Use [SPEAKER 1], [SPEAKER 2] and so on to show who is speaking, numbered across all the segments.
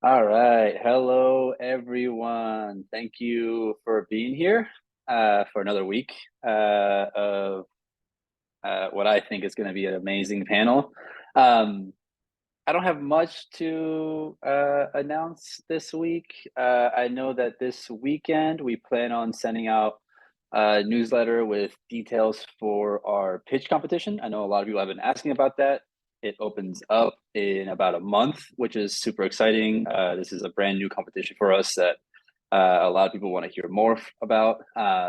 [SPEAKER 1] All right. Hello, everyone. Thank you for being here for another week of what I think is going to be an amazing panel. Um, I don't have much to announce this week. I know that this weekend we plan on sending out a newsletter with details for our pitch competition. I know a lot of people have been asking about that. It opens up in about a month, which is super exciting. This is a brand new competition for us that a lot of people want to hear more about.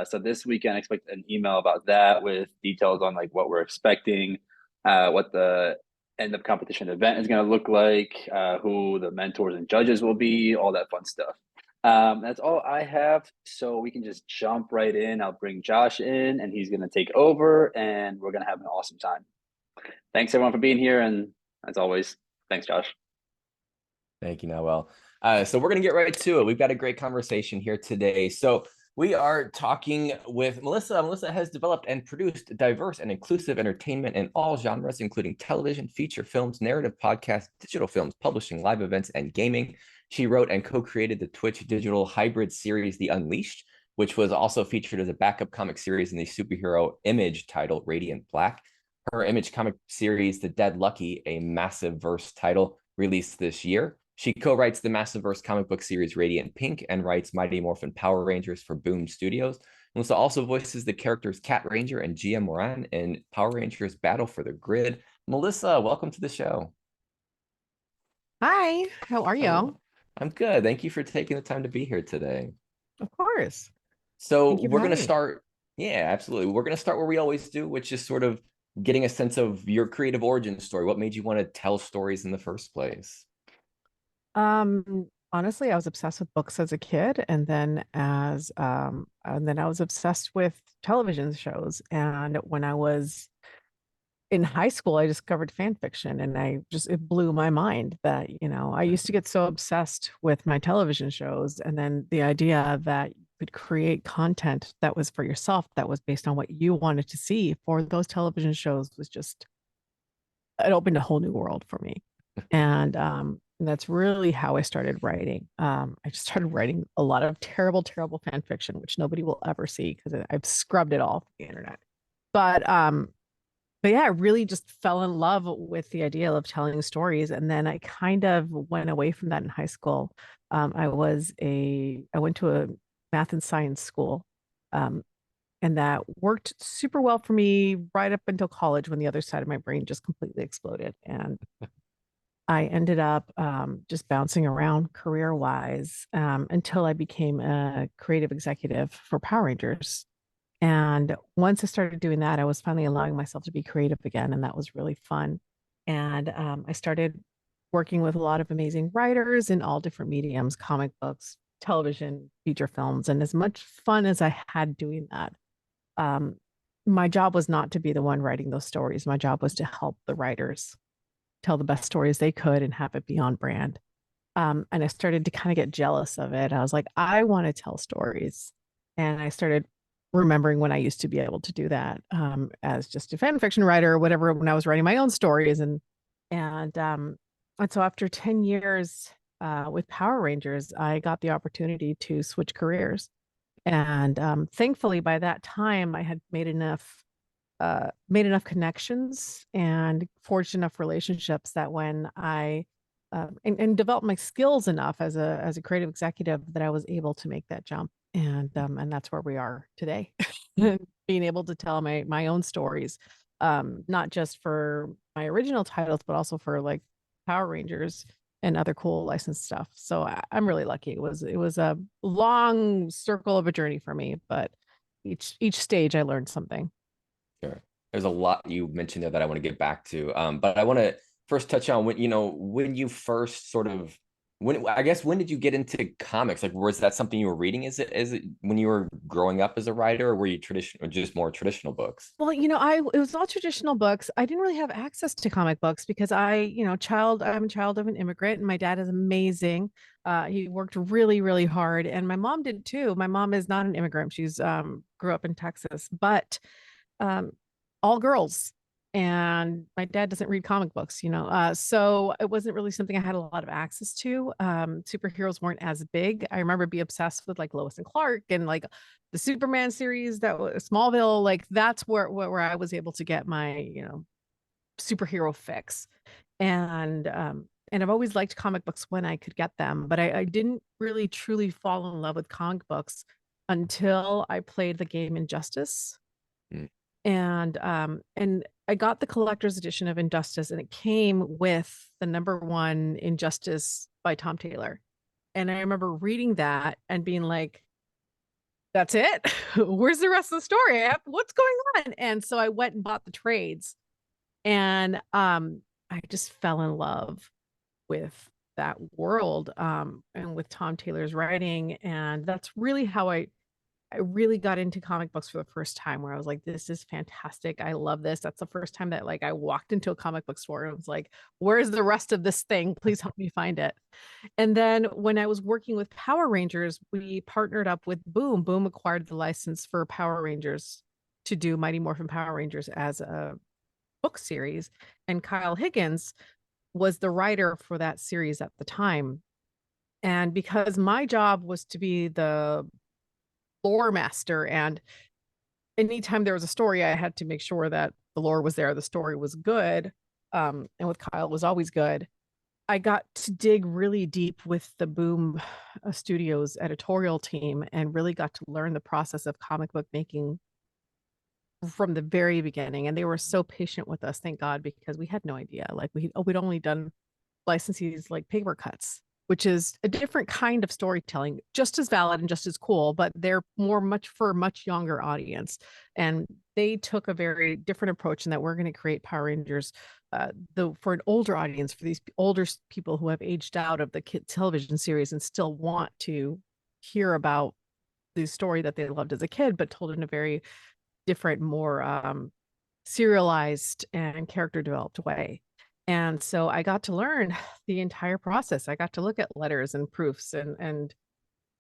[SPEAKER 1] So this weekend, I expect an email about that with details on like what we're expecting, what the end of competition event is going to look like, who the mentors and judges will be, all that fun stuff. That's all I have. So we can just jump right in. I'll bring Josh in and he's going to take over and we're going to have an awesome time. Thanks everyone for being here. And as always, thanks, Josh.
[SPEAKER 2] Thank you, Noel. So we're going to get right to it. We've got a great conversation here today. So we are talking with Melissa. Melissa has developed and produced diverse and inclusive entertainment in all genres, including television, feature films, narrative podcasts, digital films, publishing, live events, and gaming. She wrote and co-created the Twitch digital hybrid series, The Unleashed, which was also featured as a backup comic series in the superhero Image title, Radiant Black. Her Image comic series, The Dead Lucky, a massive verse title, released this year. She co-writes the Massiveverse comic book series Radiant Pink and writes Mighty Morphin Power Rangers for Boom Studios. Melissa also voices the characters Cat Ranger and GM Moran in Power Rangers Battle for the Grid. Melissa, welcome to the show.
[SPEAKER 3] Hi, how are you?
[SPEAKER 2] Hello. I'm good. Thank you for taking the time to be here today.
[SPEAKER 3] Of course.
[SPEAKER 2] So
[SPEAKER 3] Thank you for
[SPEAKER 2] we're going to
[SPEAKER 3] having me.
[SPEAKER 2] start. Yeah, absolutely. We're going to start where we always do, which is sort of getting a sense of your creative origin story. What made you want to tell stories in the first place?
[SPEAKER 3] Honestly, I was obsessed with books as a kid, and then I was obsessed with television shows. And when I was in high school, I discovered fan fiction, and it blew my mind that, I used to get so obsessed with my television shows, and then the idea that you could create content that was for yourself, that was based on what you wanted to see for those television shows was just it opened a whole new world for me. And that's really how I started writing. I just started writing a lot of terrible, terrible fan fiction, which nobody will ever see because I've scrubbed it all from the internet. But um, but yeah, I really just fell in love with the idea of telling stories. And then I kind of went away from that in high school. I went to a math and science school. Um, and that worked super well for me right up until college when the other side of my brain just completely exploded. And I ended up just bouncing around career wise until I became a creative executive for Power Rangers. And once I started doing that, I was finally allowing myself to be creative again. And that was really fun. And I started working with a lot of amazing writers in all different mediums, comic books, television, feature films. And as much fun as I had doing that, um, my job was not to be the one writing those stories. My job was to help the writers tell the best stories they could and have it be on brand. And I started to kind of get jealous of it. I was like, I want to tell stories. And I started remembering when I used to be able to do that as just a fan fiction writer or whatever, when I was writing my own stories. And, um, and so after 10 years with Power Rangers, I got the opportunity to switch careers. And thankfully, by that time, I had made enough connections and forged enough relationships that when and developed my skills enough as a creative executive that I was able to make that jump. And that's where we are today, being able to tell my own stories, not just for my original titles, but also for like Power Rangers and other cool licensed stuff. So I'm really lucky. It was a long circle of a journey for me, but each stage I learned something.
[SPEAKER 2] Sure. There's a lot you mentioned there that I want to get back to. But I want to first touch on when you first sort of when did you get into comics? Like, was that something you were reading? Is it when you were growing up as a writer, or were you traditional or just more traditional books?
[SPEAKER 3] Well, I it was all traditional books. I didn't really have access to comic books because I'm a child of an immigrant and my dad is amazing. He worked really, really hard and my mom did too. My mom is not an immigrant. She's grew up in Texas, but um all girls. and my dad doesn't read comic books, so it wasn't really something I had a lot of access to. Superheroes weren't as big. I remember being obsessed with like Lois and Clark and like the Superman series, that was Smallville. Like that's where I was able to get my superhero fix. And I've always liked comic books when I could get them, but I didn't really truly fall in love with comic books until I played the game Injustice.
[SPEAKER 2] Mm.
[SPEAKER 3] And I got the collector's edition of Injustice, and it came with the #1 Injustice by Tom Taylor. And I remember reading that and being like, that's it? Where's the rest of the story? What's going on? And so I went and bought the trades, and I just fell in love with that world, and with Tom Taylor's writing. And that's really how I really got into comic books for the first time, where I was like, this is fantastic. I love this. That's the first time that like I walked into a comic book store and was like, where's the rest of this thing? Please help me find it. And then when I was working with Power Rangers, we partnered up with Boom. Boom acquired the license for Power Rangers to do Mighty Morphin Power Rangers as a book series. And Kyle Higgins was the writer for that series at the time. And because my job was to be the lore master, and anytime there was a story, I had to make sure that the lore was there, the story was good. And with Kyle, it was always good. I got to dig really deep with the Boom Studios editorial team and really got to learn the process of comic book making from the very beginning. And they were so patient with us, thank God, because we had no idea. Like we'd only done licensees like paper cuts, which is a different kind of storytelling, just as valid and just as cool, but they're much for a much younger audience. And they took a very different approach in that we're going to create Power Rangers for an older audience, for these older people who have aged out of the kid television series and still want to hear about the story that they loved as a kid, but told in a very different, more serialized and character developed way. And so I got to learn the entire process. I got to look at letters and proofs and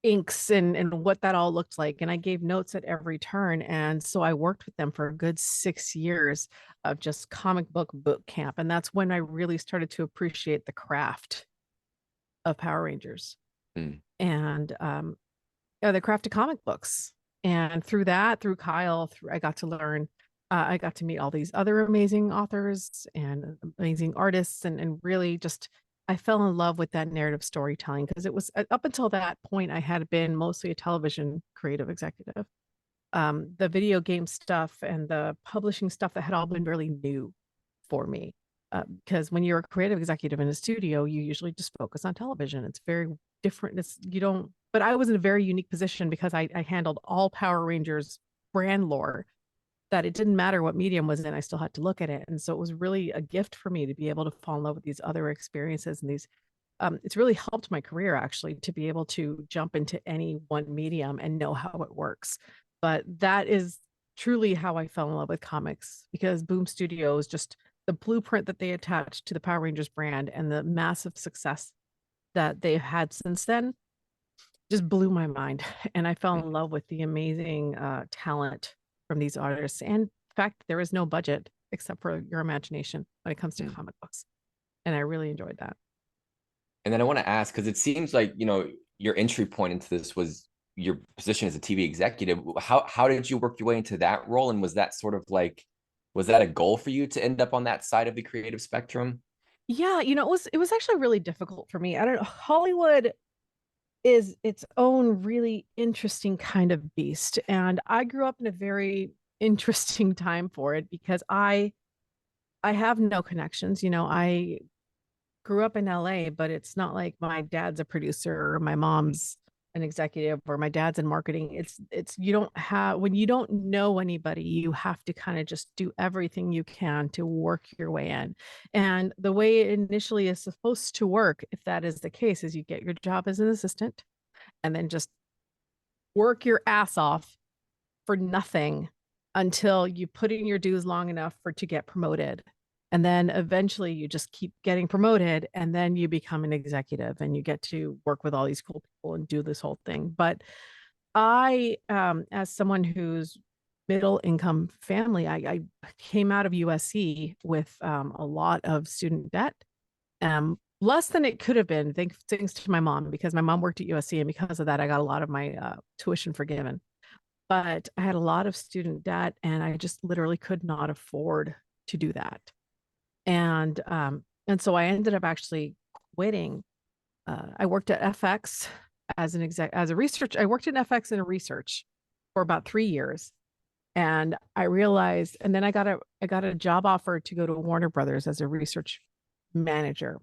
[SPEAKER 3] inks and what that all looked like. And I gave notes at every turn. And so I worked with them for a good 6 years of just comic boot camp. And that's when I really started to appreciate the craft of Power Rangers.
[SPEAKER 2] Mm.
[SPEAKER 3] And the craft of comic books. And through Kyle, I got to learn. I got to meet all these other amazing authors and amazing artists, and really just I fell in love with that narrative storytelling, because it was up until that point I had been mostly a television creative executive. The video game stuff and the publishing stuff, that had all been really new for me. Because when you're a creative executive in a studio, you usually just focus on television. It's very different. But I was in a very unique position because I handled all Power Rangers brand lore, that it didn't matter what medium was in, I still had to look at it. And so it was really a gift for me to be able to fall in love with these other experiences and these. It's really helped my career, actually, to be able to jump into any one medium and know how it works. But that is truly how I fell in love with comics, because Boom Studios, just the blueprint that they attached to the Power Rangers brand and the massive success that they've had since then, just blew my mind. And I fell in love with the amazing talent from these artists. And in fact, there is no budget except for your imagination when it comes to comic books. And I really enjoyed that.
[SPEAKER 2] And then I want to ask, because it seems like, your entry point into this was your position as a TV executive. How did you work your way into that role? And was that sort of like, was that a goal for you to end up on that side of the creative spectrum?
[SPEAKER 3] Yeah, it was actually really difficult for me. I don't know. Hollywood is its own really interesting kind of beast. And I grew up in a very interesting time for it, because I have no connections. I grew up in LA, but it's not like my dad's a producer or my mom's an executive or my dad's in marketing. It's you don't have when you don't know anybody, you have to kind of just do everything you can to work your way in. And the way it initially is supposed to work, if that is the case, is you get your job as an assistant and then just work your ass off for nothing until you put in your dues long enough to get promoted. And then eventually you just keep getting promoted, and then you become an executive and you get to work with all these cool people and do this whole thing. But I, as someone who's middle income family. I came out of USC with a lot of student debt, less than it could have been, thanks to my mom, because my mom worked at USC, and because of that, I got a lot of my tuition forgiven. But I had a lot of student debt, and I just literally could not afford to do that. And so I ended up actually quitting. I worked at FX as a research. I worked in FX in research for about 3 years, and I realized, and then I got a job offer to go to Warner Brothers as a research manager.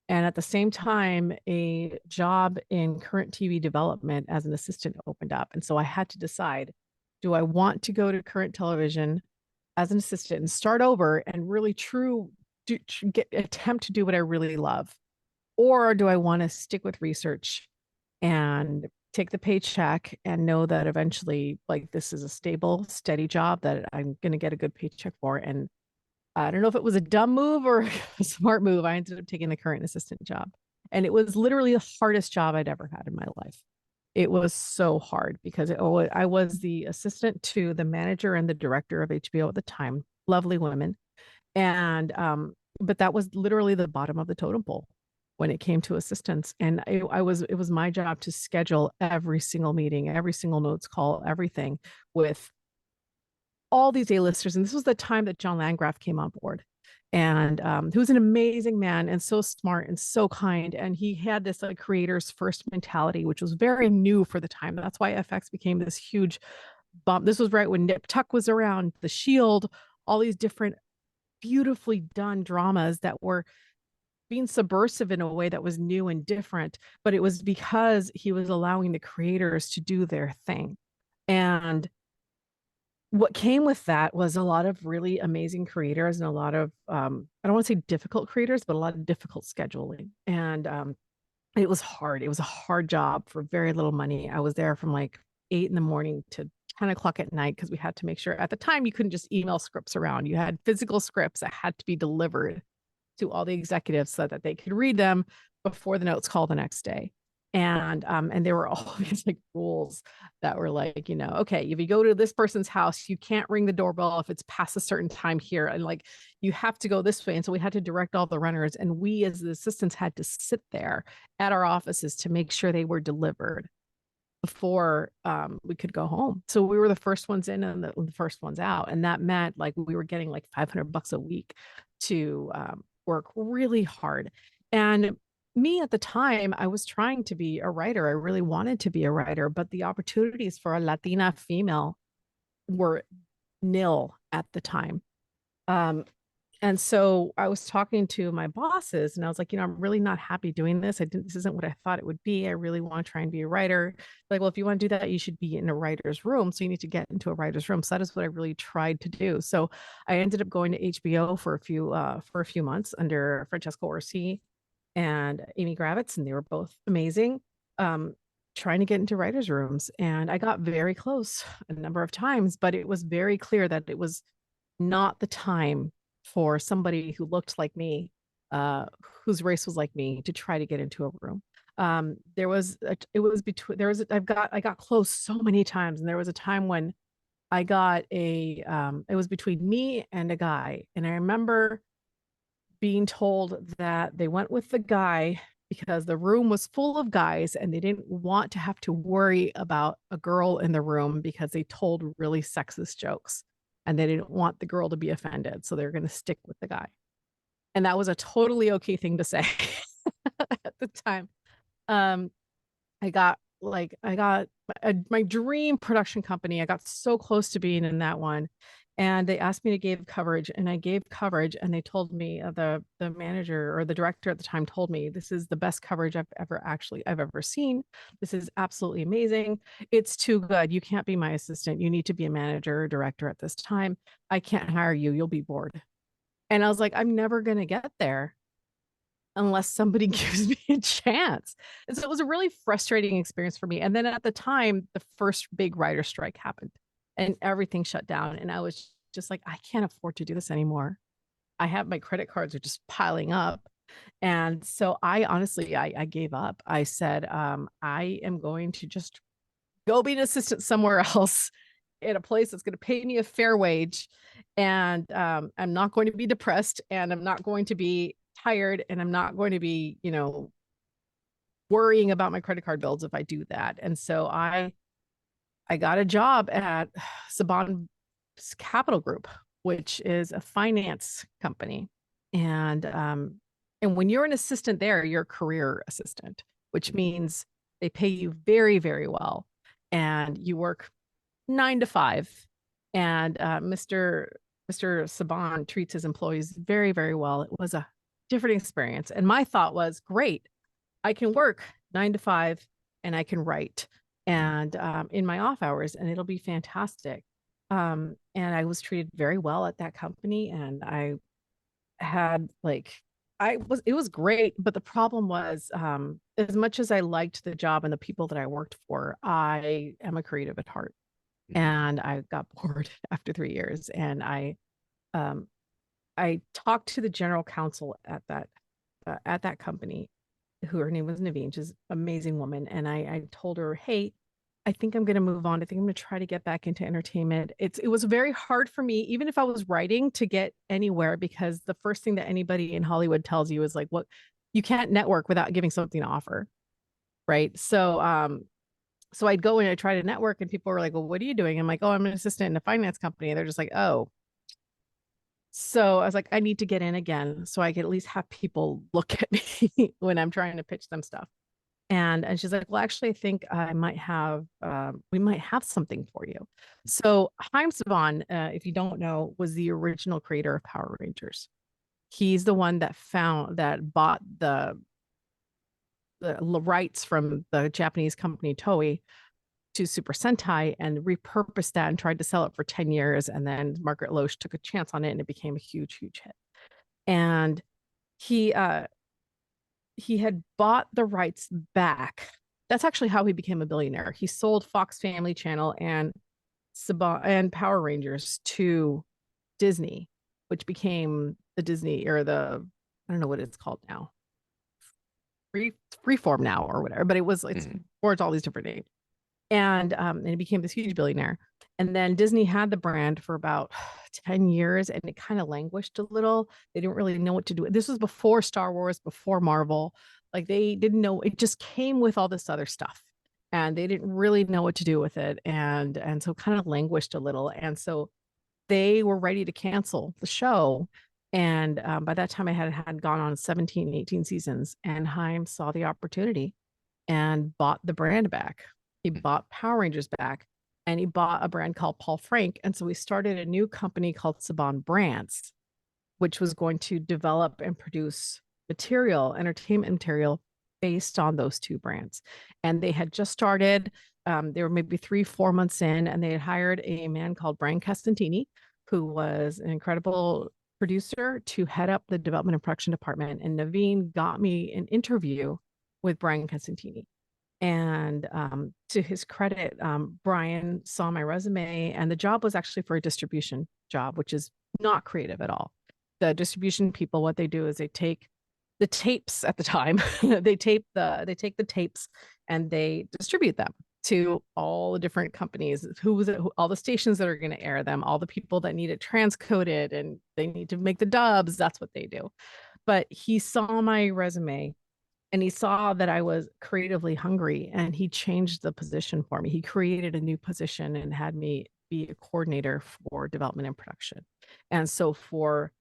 [SPEAKER 3] And at the same time, a job in current TV development as an assistant opened up. And so I had to decide, do I want to go to current television as an assistant and start over and really attempt to do what I really love? Or do I want to stick with research and take the paycheck and know that eventually, like, this is a stable, steady job that I'm going to get a good paycheck for? And I don't know if it was a dumb move or a smart move. I ended up taking the current assistant job. And it was literally the hardest job I'd ever had in my life. It was so hard because I was the assistant to the manager and the director of HBO at the time, lovely women. And but that was literally the bottom of the totem pole when it came to assistants. And it was my job to schedule every single meeting, every single notes call, everything with all these A-listers. And this was the time that John Landgraf came on board. And he was an amazing man and so smart and so kind. And he had this like creator's first mentality, which was very new for the time. That's why FX became this huge bump. This was right when Nip Tuck was around, The Shield, all these different beautifully done dramas that were being subversive in a way that was new and different. But it was because he was allowing the creators to do their thing. And what came with that was a lot of really amazing creators and a lot of I don't want to say difficult creators, but a lot of difficult scheduling. And it was hard. It was a hard job for very little money. I was there from like 8 in the morning to 10 o'clock at night because we had to make sure at the time you couldn't just email scripts around. You had physical scripts that had to be delivered to all the executives so that they could read them before the notes call the next day. And there were all these like rules that were like, okay, if you go to this person's house, you can't ring the doorbell if it's past a certain time here. And like, you have to go this way. And so we had to direct all the runners. And we as the assistants had to sit there at our offices to make sure they were delivered before we could go home. So we were the first ones in and the first ones out. And that meant like we were getting like $500 a week to work really hard. And me at the time, I was trying to be a writer. I really wanted to be a writer, but the opportunities for a Latina female were nil at the time. And so I was talking to my bosses and I was like, I'm really not happy doing this. This isn't what I thought it would be. I really want to try and be a writer. Like, well, if you want to do that, you should be in a writer's room. So you need to get into a writer's room. So that is what I really tried to do. So I ended up going to HBO for a few months under Francesca Orsi and Amy Gravitz, and they were both amazing, trying to get into writers' rooms. And I got very close a number of times, but it was very clear that it was not the time for somebody who looked like me, whose race was like me, to try to get into a room. I got close so many times, and there was a time when I got it was between me and a guy. And I remember being told that they went with the guy because the room was full of guys and they didn't want to have to worry about a girl in the room because they told really sexist jokes and they didn't want the girl to be offended. So they're going to stick with the guy. And that was a totally okay thing to say at the time. I got my dream production company. I got so close to being in that one. And they asked me to give coverage, and I gave coverage, and they told me, the manager or the director at the time told me, this is the best coverage I've ever seen. This is absolutely amazing. It's too good. You can't be my assistant. You need to be a manager or director at this time. I can't hire you. You'll be bored. And I was like, I'm never going to get there unless somebody gives me a chance. And so it was a really frustrating experience for me. And then at the time, the first big writer strike happened and everything shut down. And I was just like, I can't afford to do this anymore. My credit cards are just piling up. And so I honestly, I gave up. I said, I am going to just go be an assistant somewhere else at a place that's going to pay me a fair wage, and I'm not going to be depressed, and I'm not going to be tired, and I'm not going to be, worrying about my credit card bills if I do that. And so I got a job at Saban Capital Group, which is a finance company. And when you're an assistant there, you're a career assistant, which means they pay you very, very well. And you work 9 to 5. And Mr. Saban treats his employees very, very well. It was a different experience. And my thought was, great, I can work 9 to 5 and I can write and in my off hours, and it'll be fantastic. And I was treated very well at that company, and I had it was great. But the problem was, as much as I liked the job and the people that I worked for, I am a creative at heart. And I got bored after 3 years. And I talked to the general counsel at that company, who her name was Naveen. She's an amazing woman. And I told her, hey, I think I'm going to move on. I think I'm going to try to get back into entertainment. It was very hard for me, even if I was writing, to get anywhere, because the first thing that anybody in Hollywood tells you is like, what, you can't network without giving something to offer. Right. So I'd go and I'd try to network, and people were like, well, what are you doing? I'm like, oh, I'm an assistant in a finance company. And they're just like, oh. So I was like, I need to get in again so I can at least have people look at me when I'm trying to pitch them stuff. And she's like, well, actually, I think I might have, we might have something for you. So Haim Saban, if you don't know, was the original creator of Power Rangers. He's the one that bought the rights from the Japanese company Toei to Super Sentai and repurposed that and tried to sell it for 10 years. And then Margaret Loesch took a chance on it, and it became a huge, huge hit. And he had bought the rights back. That's actually how he became a billionaire. He sold Fox Family Channel and Power Rangers to Disney, which became the Disney, or I don't know what it's called now. Freeform now or whatever, but it's all these different names. And he became this huge billionaire. And then Disney had the brand for about 10 years, and it kind of languished a little. They didn't really know what to do. This was before Star Wars, before Marvel. Like, they didn't know. It just came with all this other stuff, and they didn't really know what to do with it. And so kind of languished a little. And so they were ready to cancel the show. And by that time, I had gone on 17, 18 seasons, and Haim saw the opportunity and bought the brand back. He bought Power Rangers back, and he bought a brand called Paul Frank. And so we started a new company called Saban Brands, which was going to develop and produce entertainment material based on those two brands. And they had just started, they were maybe 3-4 months in, and they had hired a man called Brian Costantini, who was an incredible producer, to head up the development and production department. And Naveen got me an interview with Brian Costantini. And to his credit, Brian saw my resume, and the job was actually for a distribution job, which is not creative at all. The distribution people, what they do is they take the tapes at the time, they take the tapes and they distribute them to all the different companies, all the stations that are going to air them, all the people that need it transcoded and they need to make the dubs. That's what they do. But he saw my resume, and he saw that I was creatively hungry, and he changed the position for me. He created a new position and had me be a coordinator for development and production. And so for,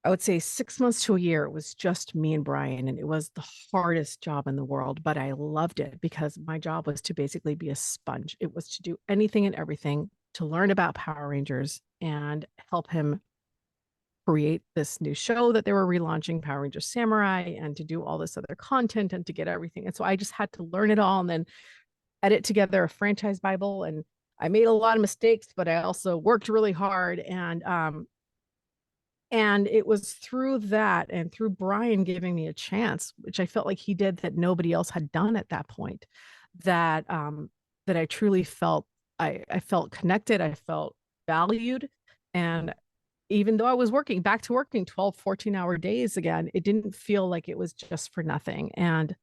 [SPEAKER 3] I would say, 6 months to a year, it was just me and Brian, and it was the hardest job in the world, but I loved it because my job was to basically be a sponge. It was to do anything and everything, to learn about Power Rangers and help him create this new show that they were relaunching, Power Rangers Samurai, and to do all this other content and to get everything. And so I just had to learn it all and then edit together a franchise Bible. And I made a lot of mistakes, but I also worked really hard. And it was through that and through Brian giving me a chance, which I felt like he did that nobody else had done at that point, that I truly felt, I felt connected. I felt valued. And even though I was back to working 12, 14-hour days again, it didn't feel like it was just for nothing. And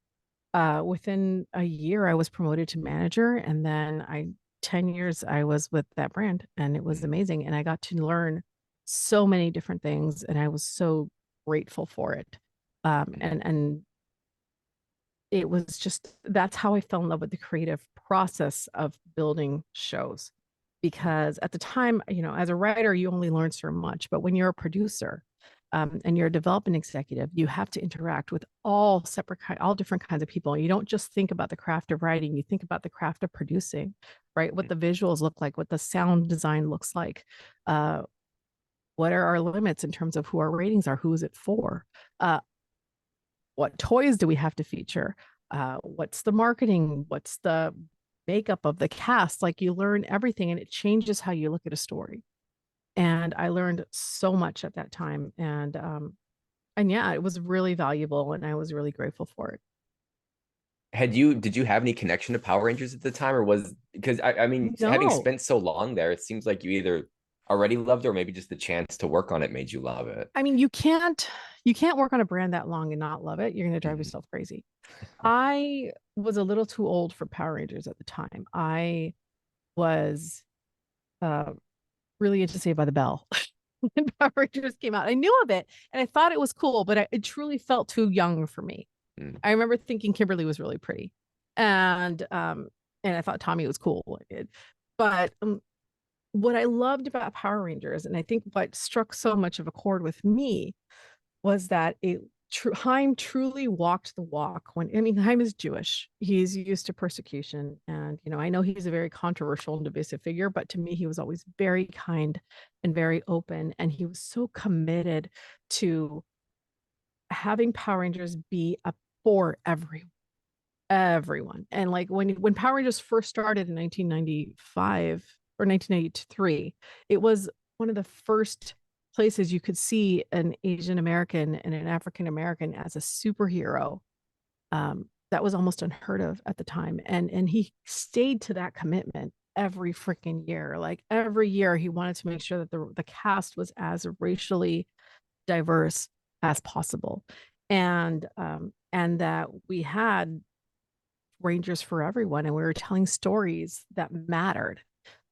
[SPEAKER 3] within a year, I was promoted to manager. And then I 10 years I was with that brand, and it was amazing. And I got to learn so many different things, and I was so grateful for it. And it was just, that's how I fell in love with the creative process of building shows. Because at the time, as a writer, you only learn so much, but when you're a producer, and you're a development executive, you have to interact with all different kinds of people. You don't just think about the craft of writing, you think about the craft of producing, right? What the visuals look like, what the sound design looks like, what are our limits in terms of who our ratings are, who is it for, what toys do we have to feature, what's the marketing, what's the makeup of the cast. Like, you learn everything, and it changes how you look at a story. And I learned so much at that time. And yeah, it was really valuable, and I was really grateful for it.
[SPEAKER 2] Did you have any connection to Power Rangers at the time, or was, because I mean, having
[SPEAKER 3] No,
[SPEAKER 2] spent so long there, it seems like you either already loved it or maybe just the chance to work on it made you love it.
[SPEAKER 3] I mean, you can't work on a brand that long and not love it. You're going to drive
[SPEAKER 2] Mhm.
[SPEAKER 3] yourself crazy. I was a little too old for Power Rangers at the time. I was uh, really into Saved by the Bell when Power Rangers came out. I knew of it and I thought it was cool, but it truly felt too young for me.
[SPEAKER 2] Mm.
[SPEAKER 3] I remember thinking Kimberly was really pretty, and I thought Tommy was cool. But what I loved about Power Rangers, and I think what struck so much of a chord with me, was that Haim truly walked the walk. Haim is Jewish. He's used to persecution. And, I know he's a very controversial and divisive figure, but to me, he was always very kind and very open. And he was so committed to having Power Rangers be up for everyone. And like when Power Rangers first started in 1995 or 1993, it was one of the first places you could see an Asian American and an African American as a superhero. That was almost unheard of at the time. And he stayed to that commitment every freaking year. Like, every year he wanted to make sure that the cast was as racially diverse as possible. And that we had Rangers for everyone, and we were telling stories that mattered.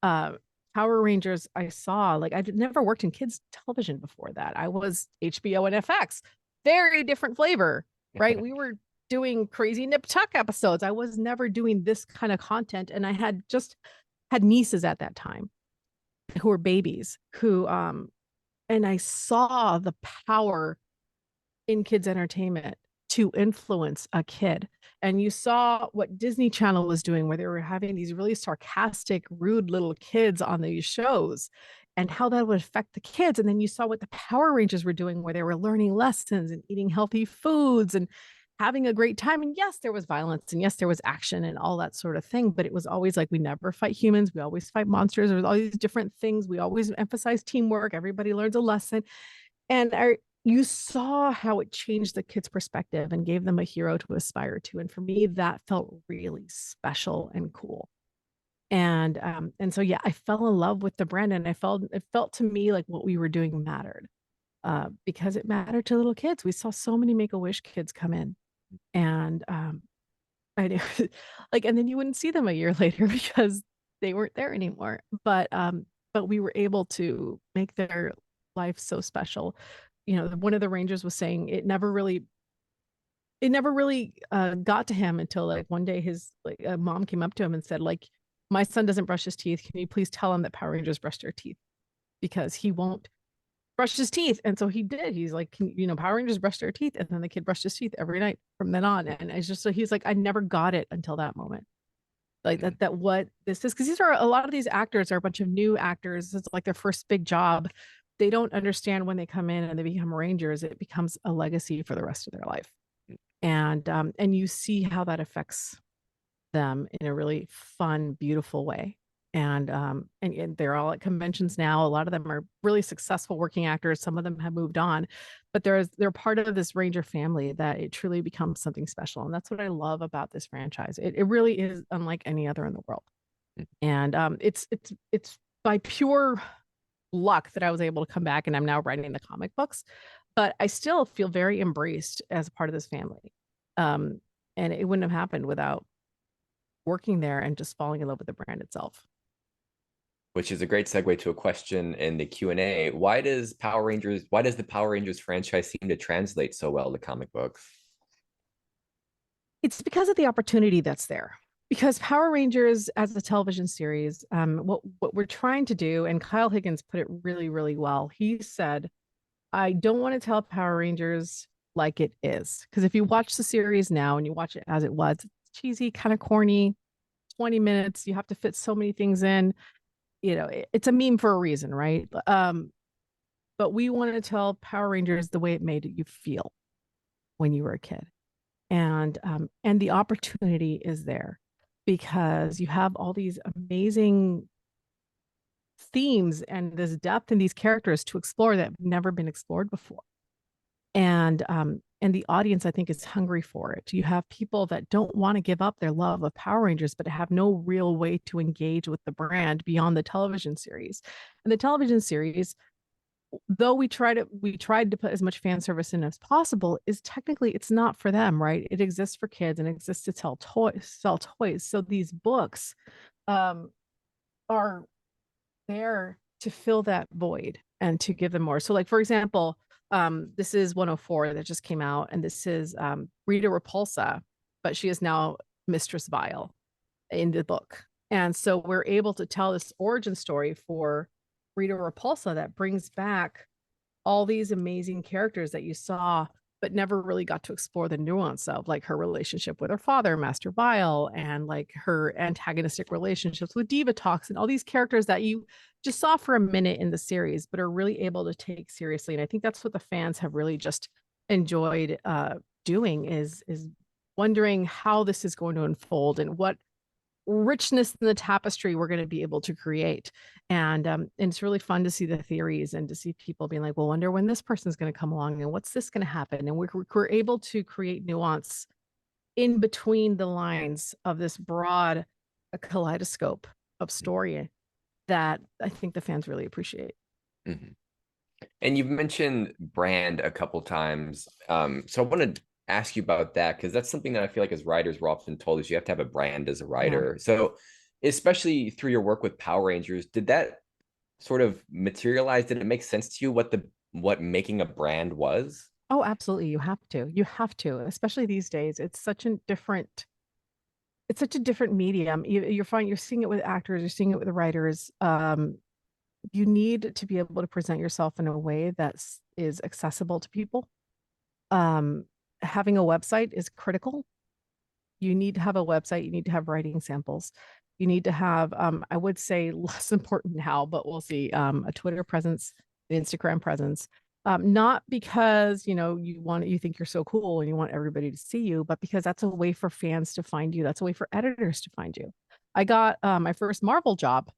[SPEAKER 3] Uh, Power Rangers, I saw, like, I'd never worked in kids television before that. I was HBO and FX, very different flavor, right? We were doing crazy Nip Tuck episodes. I was never doing this kind of content, and I had just had nieces at that time who were babies and I saw the power in kids entertainment to influence a kid. And you saw what Disney Channel was doing, where they were having these really sarcastic, rude little kids on these shows, and how that would affect the kids. And then you saw what the Power Rangers were doing, where they were learning lessons and eating healthy foods and having a great time. And yes, there was violence, and yes, there was action and all that sort of thing. But it was always like, we never fight humans. We always fight monsters. There was all these different things. We always emphasize teamwork. Everybody learns a lesson. And you saw how it changed the kids' perspective and gave them a hero to aspire to. And for me, that felt really special and cool. And so yeah, I fell in love with the brand, and it felt to me like what we were doing mattered, because it mattered to little kids. We saw so many Make-A-Wish kids come in, and I knew, like, and then you wouldn't see them a year later because they weren't there anymore. But we were able to make their life so special. One of the Rangers was saying it never really got to him until, like, one day his, like, a mom came up to him and said, like, my son doesn't brush his teeth. Can you please tell him that Power Rangers brushed their teeth, because he won't brush his teeth? And so he did. He's like, Power Rangers brushed their teeth. And then the kid brushed his teeth every night from then on. And it's just, so he's like, I never got it until that moment. Like, that what this is, because a lot of these actors are a bunch of new actors. It's like their first big job. They don't understand when they come in and they become Rangers, it becomes a legacy for the rest of their life. And you see how that affects them in a really fun, beautiful way. And they're all at conventions now. A lot of them are really successful working actors. Some of them have moved on, but they're part of this Ranger family that it truly becomes something special. And that's what I love about this franchise. It really is unlike any other in the world. And it's by pure luck that I was able to come back, and I'm now writing the comic books, but I still feel very embraced as a part of this family. And it wouldn't have happened without working there and just falling in love with the brand itself.
[SPEAKER 2] which is a great segue to a question in the Q&A. Why does the Power Rangers franchise seem to translate so well to comic books?
[SPEAKER 3] It's because of the opportunity that's there. Because Power Rangers as a television series, what we're trying to do, and Kyle Higgins put it really, really well. He said, I don't want to tell Power Rangers like it is. Because if you watch the series now and you watch it as it was, it's cheesy, kind of corny, 20 minutes, you have to fit so many things in. It's a meme for a reason, right? But we want to tell Power Rangers the way it made you feel when you were a kid. And the opportunity is there because you have all these amazing themes and this depth in these characters to explore that have never been explored before. And the audience, I think, is hungry for it. You have people that don't want to give up their love of Power Rangers, but have no real way to engage with the brand beyond the television series. And the television series, though we tried to put as much fan service in as possible, is technically it's not for them, right? It exists for kids and exists to sell toys. So these books are there to fill that void and to give them more. So, like, for example, this is 104 that just came out, and this is Rita Repulsa, but she is now Mistress Vile in the book. And so we're able to tell this origin story for Rita Repulsa that brings back all these amazing characters that you saw but never really got to explore the nuance of, like, her relationship with her father, Master Vile, and like her antagonistic relationships with Diva Talks, and all these characters that you just saw for a minute in the series, but are really able to take seriously. And I think that's what the fans have really just enjoyed doing is wondering how this is going to unfold and what richness in the tapestry we're going to be able to create. And it's really fun to see the theories and to see people being like, well, wonder when this person's going to come along and what's this going to happen. And we're able to create nuance in between the lines of this broad kaleidoscope of story that I think the fans really appreciate.
[SPEAKER 2] Mm-hmm. And you've mentioned brand a couple times. So I want to ask you about that because that's something that I feel like as writers we're often told is you have to have a brand as a writer. Yeah. So especially through your work with Power Rangers, did that sort of materialize? Did it make sense to you what making a brand was?
[SPEAKER 3] Oh, absolutely. You have to, especially these days. It's such a different medium. You're seeing it with actors, you're seeing it with the writers. You need to be able to present yourself in a way that is accessible to people. Having a website is critical. You need to have a website. You need to have writing samples. You need to have, I would say less important now, but we'll see, a Twitter presence, an Instagram presence. Not because, you think you're so cool and you want everybody to see you, but because that's a way for fans to find you. That's a way for editors to find you. I got my first Marvel job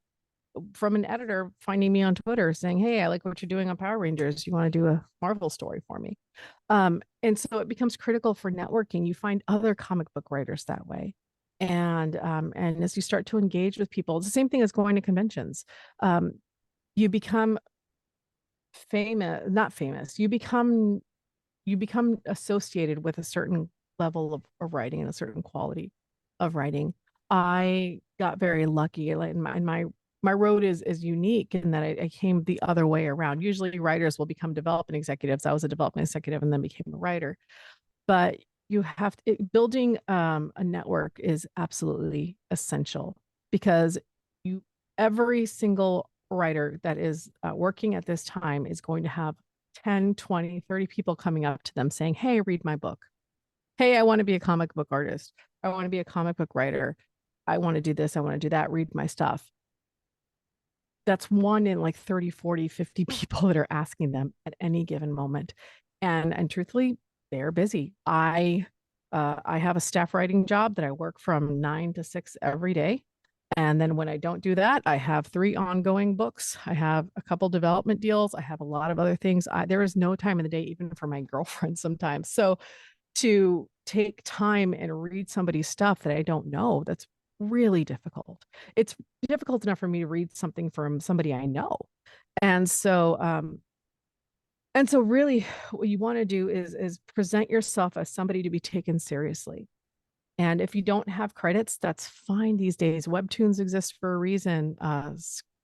[SPEAKER 3] from an editor finding me on Twitter saying, hey, I like what you're doing on Power Rangers. You want to do a Marvel story for me? And so it becomes critical for networking. You find other comic book writers that way. And as you start to engage with people, it's the same thing as going to conventions. You become not famous. You become associated with a certain level of writing and a certain quality of writing. I got very lucky. Like in my road is unique in that I came the other way around. Usually writers will become development executives. I was a development executive and then became a writer. But you have building a network is absolutely essential because every single writer that is working at this time is going to have 10, 20, 30 people coming up to them saying, hey, read my book. Hey, I want to be a comic book artist. I want to be a comic book writer. I want to do this. I want to do that. Read my stuff. That's one in like 30, 40, 50 people that are asking them at any given moment. And truthfully, they're busy. I have a staff writing job that I work from 9 to 6 every day. And then when I don't do that, I have 3 ongoing books. I have a couple development deals. I have a lot of other things. There is no time in the day, even for my girlfriend sometimes. So to take time and read somebody's stuff that I don't know, that's really difficult. It's difficult enough for me to read something from somebody I know. And so really what you want to do is present yourself as somebody to be taken seriously. And if you don't have credits, that's fine these days. Webtoons exist for a reason.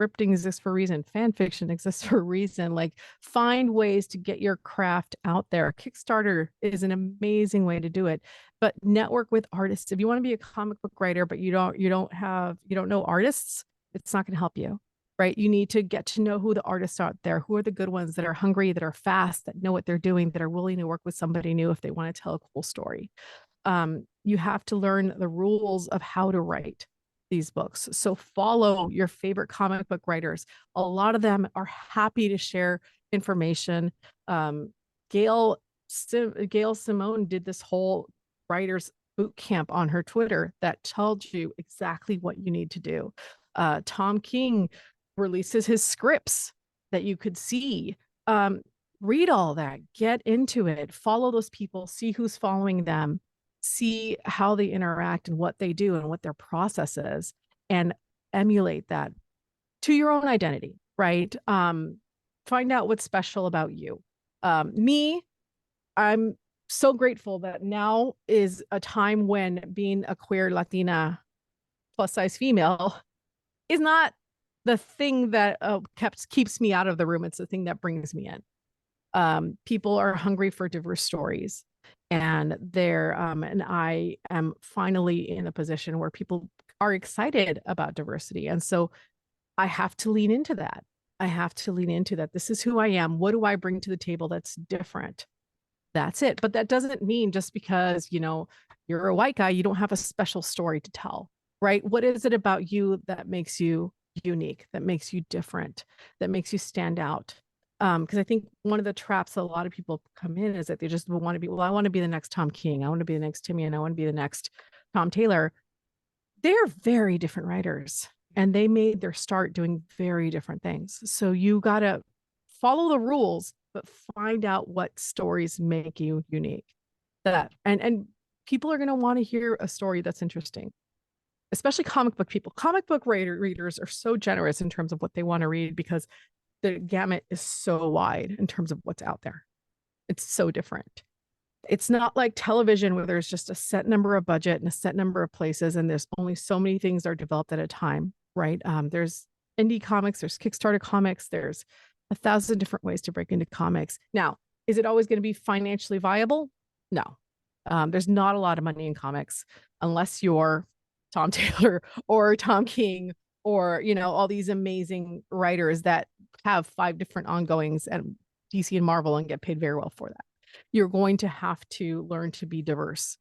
[SPEAKER 3] Scripting exists for a reason. Fan fiction exists for a reason. Like, find ways to get your craft out there. Kickstarter is an amazing way to do it. But network with artists. If you want to be a comic book writer, but you don't know artists, it's not going to help you. Right? You need to get to know who the artists are out there, who are the good ones that are hungry, that are fast, that know what they're doing, that are willing to work with somebody new if they want to tell a cool story. You have to learn the rules of how to write these books. So follow your favorite comic book writers. A lot of them are happy to share information. Gail Simone did this whole writers boot camp on her Twitter that tells you exactly what you need to do. Tom King releases his scripts that you could see. Read all that, get into it, follow those people, see who's following them, see how they interact and what they do and what their process is, and emulate that to your own identity, right? Find out what's special about you. Me, I'm so grateful that now is a time when being a queer Latina plus size female is not the thing that keeps me out of the room. It's the thing that brings me in. People are hungry for diverse stories. And and I am finally in a position where people are excited about diversity. And so I have to lean into that. This is who I am. What do I bring to the table that's different? That's it. But that doesn't mean just because, you're a white guy, you don't have a special story to tell, right? What is it about you that makes you unique, that makes you different, that makes you stand out? Because I think one of the traps that a lot of people come in is that they just want to be, well, I want to be the next Tom King. I want to be the next Timmy, and I want to be the next Tom Taylor. They're very different writers, and they made their start doing very different things. So you got to follow the rules, but find out what stories make you unique. And people are going to want to hear a story that's interesting, especially comic book people. Comic book readers are so generous in terms of what they want to read because the gamut is so wide in terms of what's out there. It's so different. It's not like television where there's just a set number of budget and a set number of places, and there's only so many things that are developed at a time, right? There's indie comics, there's Kickstarter comics, there's 1,000 different ways to break into comics. Now, is it always going to be financially viable? No. There's not a lot of money in comics unless you're Tom Taylor or Tom King or, all these amazing writers that have 5 different ongoings at DC and Marvel and get paid very well for that. You're going to have to learn to be diverse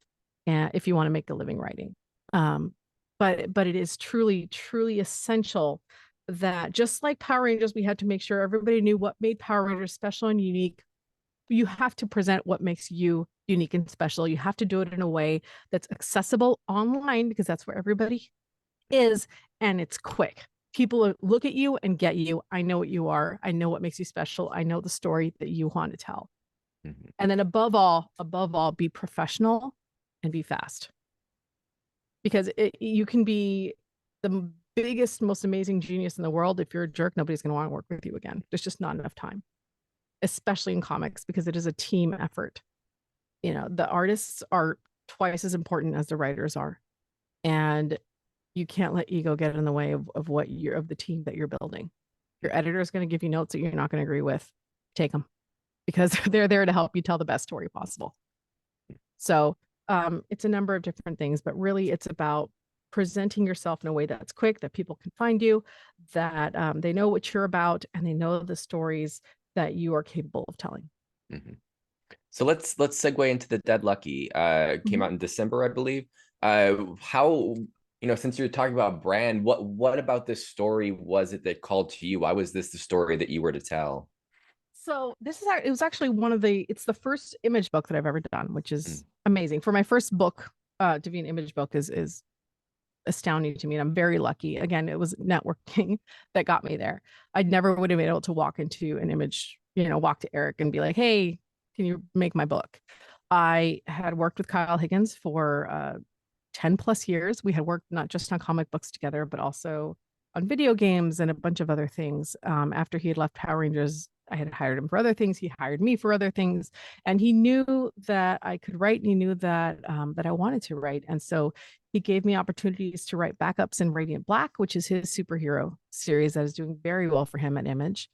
[SPEAKER 3] if you want to make a living writing. But it is truly, truly essential that just like Power Rangers, we had to make sure everybody knew what made Power Rangers special and unique. You have to present what makes you unique and special. You have to do it in a way that's accessible online because that's where everybody is, and it's quick. People look at you and get you. I know what you are. I know what makes you special. I know the story that you want to tell. Mm-hmm. And then above all, be professional and be fast. Because you can be the biggest, most amazing genius in the world. If you're a jerk, nobody's going to want to work with you again. There's just not enough time, especially in comics, because it is a team effort. The artists are twice as important as the writers are. And you can't let ego get in the way of the team that you're building. Your editor is going to give you notes that you're not going to agree with. Take them because they're there to help you tell the best story possible. So it's a number of different things, but really it's about presenting yourself in a way that's quick, that people can find you, that they know what you're about, and they know the stories that you are capable of telling.
[SPEAKER 2] Mm-hmm. So let's segue into the Dead Lucky. Came out in December, I believe. How, since you're talking about brand, what about this story was it that called to you? Why was this the story that you were to tell?
[SPEAKER 3] So it was actually it's the first image book that I've ever done, which is amazing. For my first book to be an image book is astounding to me. And I'm very lucky. Again, it was networking that got me there. I never would have been able to walk into an image, walk to Eric and be like, hey, can you make my book? I had worked with Kyle Higgins for 10 plus years. We had worked not just on comic books together, but also on video games and a bunch of other things. After he had left Power Rangers, I had hired him for other things. He hired me for other things, and he knew that I could write, and he knew that that I wanted to write. And so he gave me opportunities to write backups in Radiant Black, which is his superhero series that is doing very well for him at Image.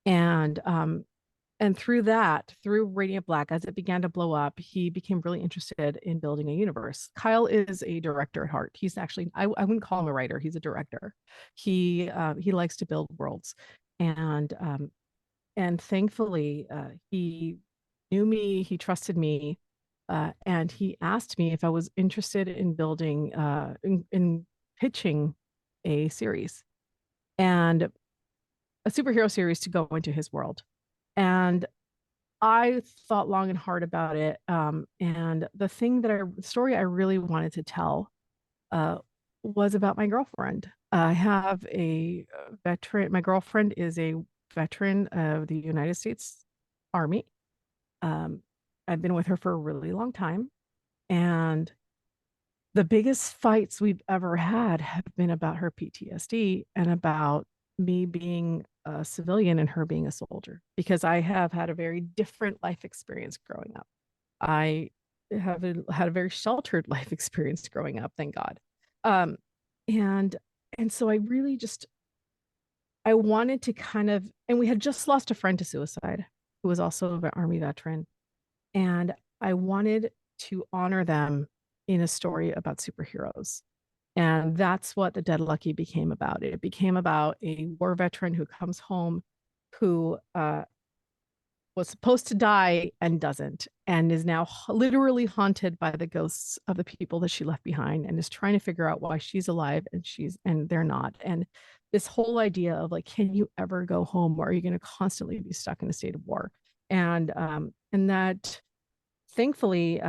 [SPEAKER 3] And through that, through Radiant Black, as it began to blow up, he became really interested in building a universe. Kyle is a director at heart. He's actually, I wouldn't call him a writer. He's a director. He likes to build worlds, and thankfully, he knew me, he trusted me, and he asked me if I was interested in building, in pitching a series and a superhero series to go into his world. And I thought long and hard about it. And the story I really wanted to tell uh, was about my girlfriend. I have a veteran. My girlfriend is a veteran of the United States Army. Um, I've been with her for a really long time. And the biggest fights we've ever had have been about her PTSD and about me being a civilian and her being a soldier, because I have had a very different life experience growing up. I had a very sheltered life experience growing up, thank God. Um, and so I really just I wanted to and we had just lost a friend to suicide who was also an Army veteran. And I wanted to honor them in a story about superheroes. And that's what The Dead Lucky became about. It became about a war veteran who comes home, who was supposed to die and doesn't, and is now literally haunted by the ghosts of the people that she left behind, and is trying to figure out why she's alive and they're not. And this whole idea of like, can you ever go home, or are you going to constantly be stuck in a state of war? And that thankfully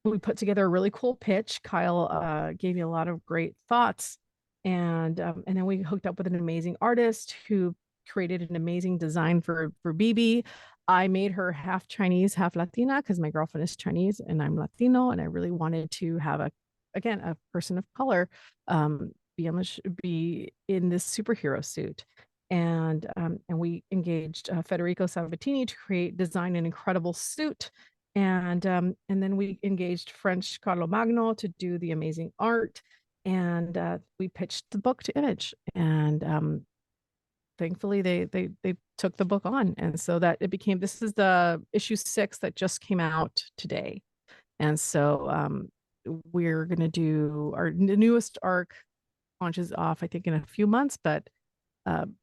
[SPEAKER 3] we put together a really cool pitch. Kyle gave me a lot of great thoughts, and then we hooked up with an amazing artist who created an amazing design for BB. I made her half Chinese, half Latina, because my girlfriend is Chinese and I'm Latino, and I really wanted to have a person of color be in this superhero suit. And we engaged Federico Sabatini to design an incredible suit. And then we engaged French Carlo Magno to do the amazing art. And we pitched the book to Image. And thankfully they took the book on, and so that it became, this is the issue 6 that just came out today. And so we're going to do the newest arc launches off I think in a few months, but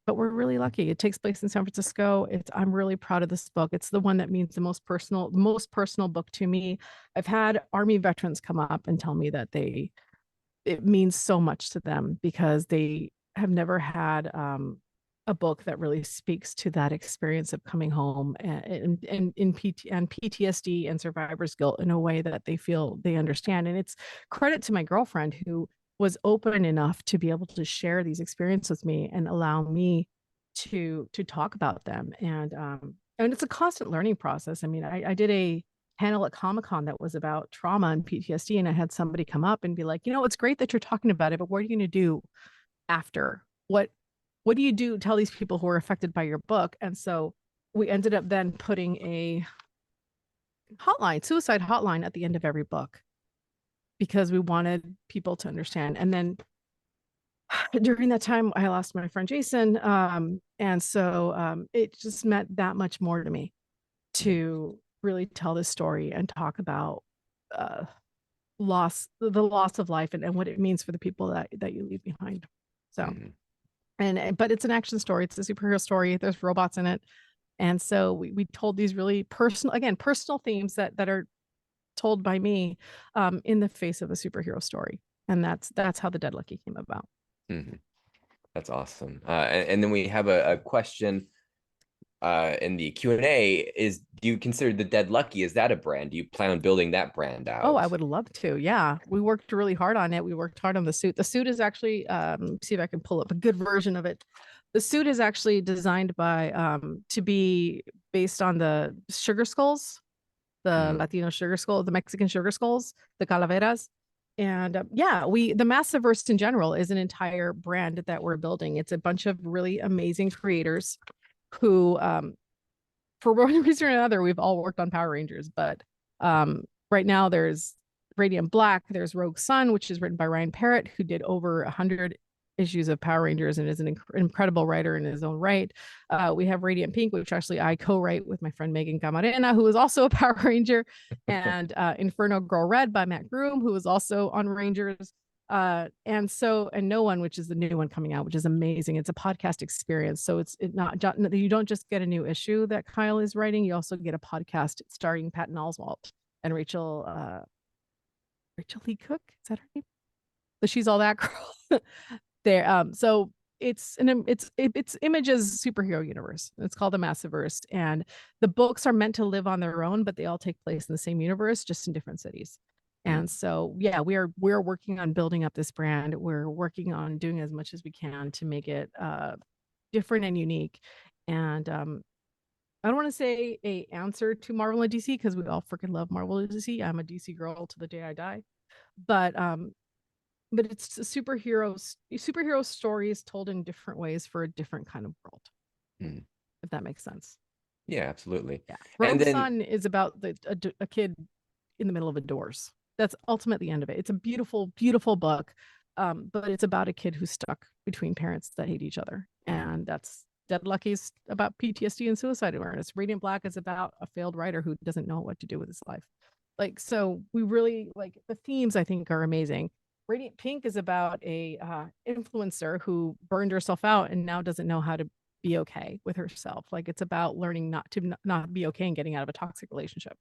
[SPEAKER 3] we're really lucky. It takes place in San Francisco. I'm really proud of this book. It's the one that means the most personal book to me. I've had Army veterans come up and tell me that it means so much to them because they have never had a book that really speaks to that experience of coming home and PTSD and survivor's guilt in a way that they feel they understand. And it's credit to my girlfriend who was open enough to be able to share these experiences with me and allow me to talk about them. And it's a constant learning process. I mean, I did a panel at Comic-Con that was about trauma and PTSD, and I had somebody come up and be like, it's great that you're talking about it, but what are you going to do after? What do you do? Tell these people who are affected by your book. And so we ended up then putting a suicide hotline at the end of every book, because we wanted people to understand. And then during that time, I lost my friend Jason. And so it just meant that much more to me to really tell this story and talk about the loss of life and what it means for the people that you leave behind. So but it's an action story. It's a superhero story. There's robots in it. And so we told these really personal themes that are told by me in the face of a superhero story. And that's how The Dead Lucky came about.
[SPEAKER 2] That's awesome. And then we have a question in the Q&A is, do you consider The Dead Lucky, is that a brand? Do you plan on building that brand out?
[SPEAKER 3] Oh, I would love to. Yeah. We worked really hard on it. We worked hard on the suit. The suit is actually, see if I can pull up a good version of it. The suit is actually designed by, to be based on the sugar skulls, the Latino sugar skull, the Mexican sugar skulls, the calaveras. And the Massiverse in general is an entire brand that we're building. It's a bunch of really amazing creators who for one reason or another, we've all worked on Power Rangers, but right now there's Radiant Black, there's Rogue Sun, which is written by Ryan Parrott, who did over 100 issues of Power Rangers and is an incredible writer in his own right. We have Radiant Pink, which actually I co-write with my friend Megan Camarena, who is also a Power Ranger, and Inferno Girl Red by Matt Groom, who is also on Rangers. And No One, which is the new one coming out, which is amazing. It's a podcast experience. So not you don't just get a new issue that Kyle is writing, you also get a podcast starring Patton Oswalt and Rachel Lee Cook. Is that her name? So she's all that girl. There. So it's Image's superhero universe. It's called the Massiverse, and the books are meant to live on their own, but they all take place in the same universe, just in different cities. And so, yeah, we're working on building up this brand. We're working on doing as much as we can to make it different and unique. And I don't want to say a answer to Marvel and DC, because we all freaking love Marvel and DC. I'm a DC girl to the day I die. But it's superhero stories told in different ways for a different kind of world. If that makes sense.
[SPEAKER 2] Yeah, absolutely.
[SPEAKER 3] Yeah. Rogue Sun is about a kid in the middle of a doors. That's ultimately the end of it. It's a beautiful, beautiful book. But it's about a kid who's stuck between parents that hate each other. And that's Dead Lucky's about PTSD and suicide awareness. Radiant Black is about a failed writer who doesn't know what to do with his life. Like, so we really like the themes, I think, are amazing. Radiant Pink is about a influencer who burned herself out and now doesn't know how to be okay with herself. Like, it's about learning not be okay and getting out of a toxic relationship.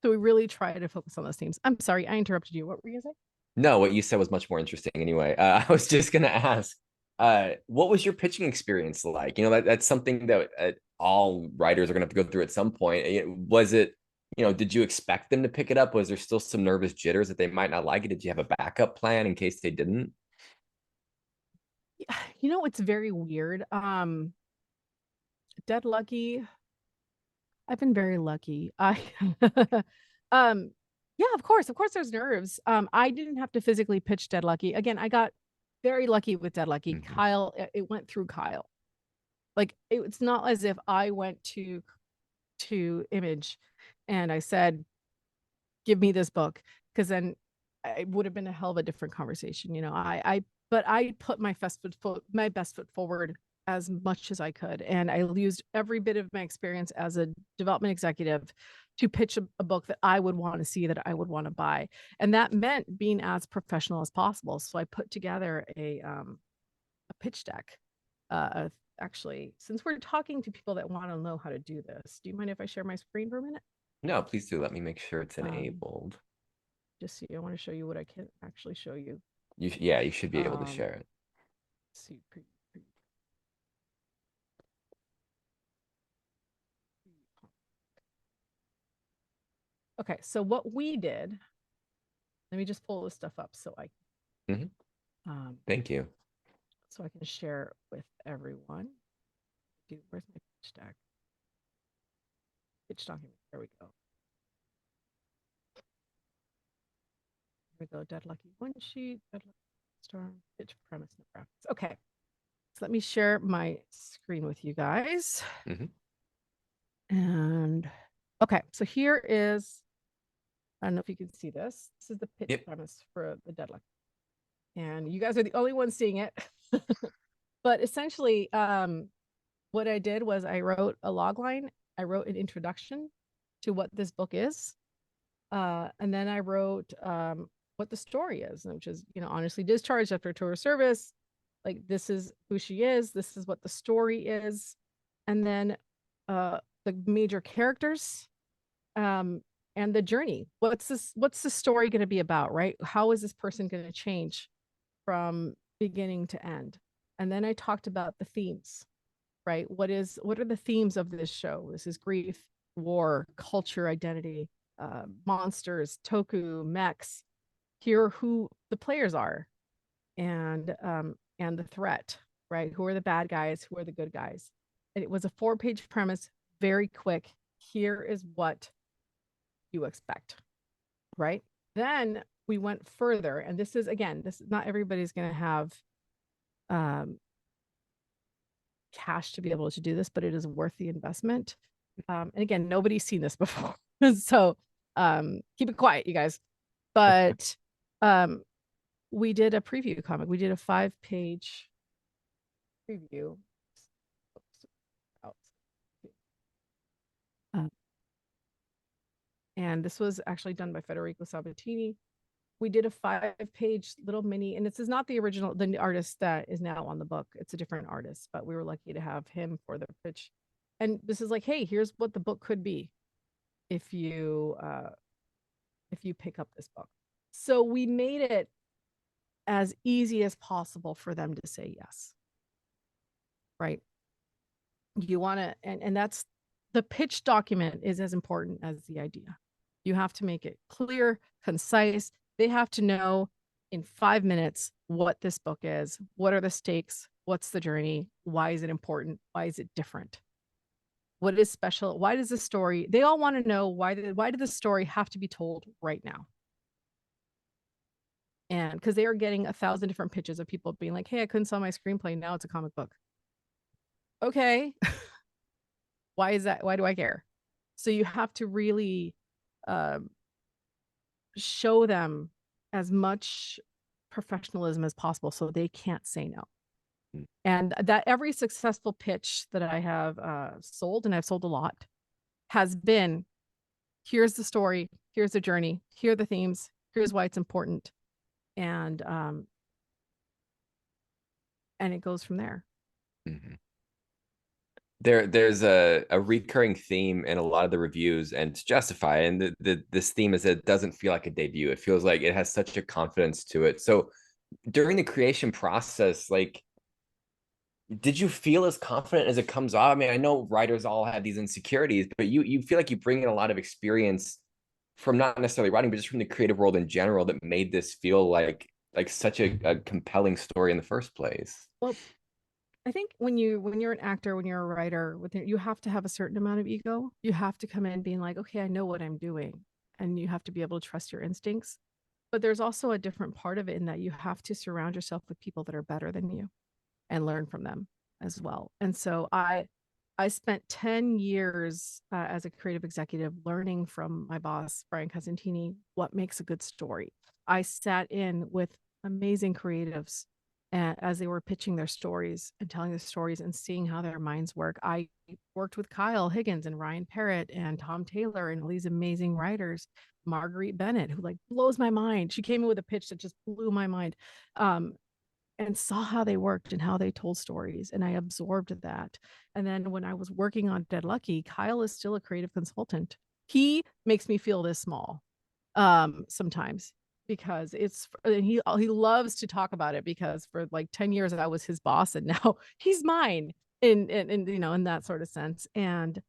[SPEAKER 3] So we really try to focus on those themes. I'm sorry, I interrupted you. What were you saying?
[SPEAKER 2] No, what you said was much more interesting anyway. I was just going to ask, what was your pitching experience like? You know, that's something that all writers are going to have to go through at some point. Was it, you know, did you expect them to pick it up? Was there still some nervous jitters that they might not like it? Did you have a backup plan in case they didn't?
[SPEAKER 3] You know, it's very weird. Dead Lucky. I've been very lucky. Yeah, of course there's nerves. I didn't have to physically pitch Dead Lucky. Again, I got very lucky with Dead Lucky. Kyle, it went through Kyle. Like, it's not as if I went to Image and I said, give me this book, because then it would have been a hell of a different conversation. You know, but I put my best foot forward as much as I could. And I used every bit of my experience as a development executive to pitch a book that I would want to see, that I would want to buy. And that meant being as professional as possible. So I put together a pitch deck. Actually, since we're talking to people that want to know how to do this, do you mind if I share my screen for a minute?
[SPEAKER 2] No, please do. Let me make sure it's enabled.
[SPEAKER 3] Just see, I want to show you what I can actually show you.
[SPEAKER 2] Yeah, you should be able to share it.
[SPEAKER 3] See, okay, so what we did, let me just pull this stuff up so I
[SPEAKER 2] thank you.
[SPEAKER 3] So I can share with everyone. Where's my pitch deck? Pitch document. There we go. Here we go. Dead Lucky one sheet. Dead Lucky Storm. Pitch premise and graphics. Okay. So let me share my screen with you guys. And okay, so here is, I don't know if you can see this. This is the pitch premise for the Dead Lucky. And you guys are the only ones seeing it. But essentially, what I did was I wrote a log line. I wrote an introduction to what this book is. And then I wrote what the story is, which is, you know, honestly discharged after tour of service. Like, this is who she is. This is what the story is. And then the major characters and the journey. What's the story going to be about, right? How is this person going to change from beginning to end? And then I talked about the themes, right? What are the themes of this show? This is grief, war, culture, identity, monsters, toku, mechs. Here are who the players are, and the threat, right? Who are the bad guys? Who are the good guys? And it was a 4-page premise, very quick. Here is what you expect, right? Then we went further, and this is not everybody's going to have cash to be able to do this, but it is worth the investment. And again, nobody's seen this before. So keep it quiet, you guys. But we did a preview comic. We did a 5-page preview. And this was actually done by Federico Sabatini. We did a 5-page little mini, and this is not the original, the artist that is now on the book. It's a different artist, but we were lucky to have him for the pitch. And this is like, hey, here's what the book could be if you pick up this book. So we made it as easy as possible for them to say yes. Right? You want to, and that's the pitch document is as important as the idea. You have to make it clear, concise. They have to know in 5 minutes what this book is, what are the stakes, what's the journey, why is it important, why is it different, what is special, why does the story, they all want to know why did the story have to be told right now. And because they are getting 1,000 different pitches of people being like, hey, I couldn't sell my screenplay, now it's a comic book. Okay. Why is that? Why do I care? So you have to really show them as much professionalism as possible so they can't say no. And that every successful pitch that I have sold, and I've sold a lot, has been, here's the story, here's the journey, here are the themes, here's why it's important. And it goes from there.
[SPEAKER 2] Mm-hmm. There's a recurring theme in a lot of the reviews, and to justify it, and this theme is that it doesn't feel like a debut. It feels like it has such a confidence to it. So during the creation process, like, did you feel as confident as it comes off? I mean, I know writers all have these insecurities, but you feel like you bring in a lot of experience from not necessarily writing, but just from the creative world in general that made this feel like such a compelling story in the first place.
[SPEAKER 3] Well, I think when you're an actor, when you're a writer, you have to have a certain amount of ego. You have to come in being like, okay, I know what I'm doing. And you have to be able to trust your instincts. But there's also a different part of it in that you have to surround yourself with people that are better than you and learn from them as well. And so I spent 10 years as a creative executive learning from my boss, Brian Cosentini, what makes a good story. I sat in with amazing creatives as they were pitching their stories and telling the stories and seeing how their minds work. I worked with Kyle Higgins and Ryan Parrott and Tom Taylor and all these amazing writers. Marguerite Bennett, who like blows my mind. She came in with a pitch that just blew my mind. And saw how they worked and how they told stories. And I absorbed that. And then when I was working on Dead Lucky, Kyle is still a creative consultant. He makes me feel this small sometimes because he loves to talk about it because for like 10 years I was his boss and now he's mine in in that sort of sense. And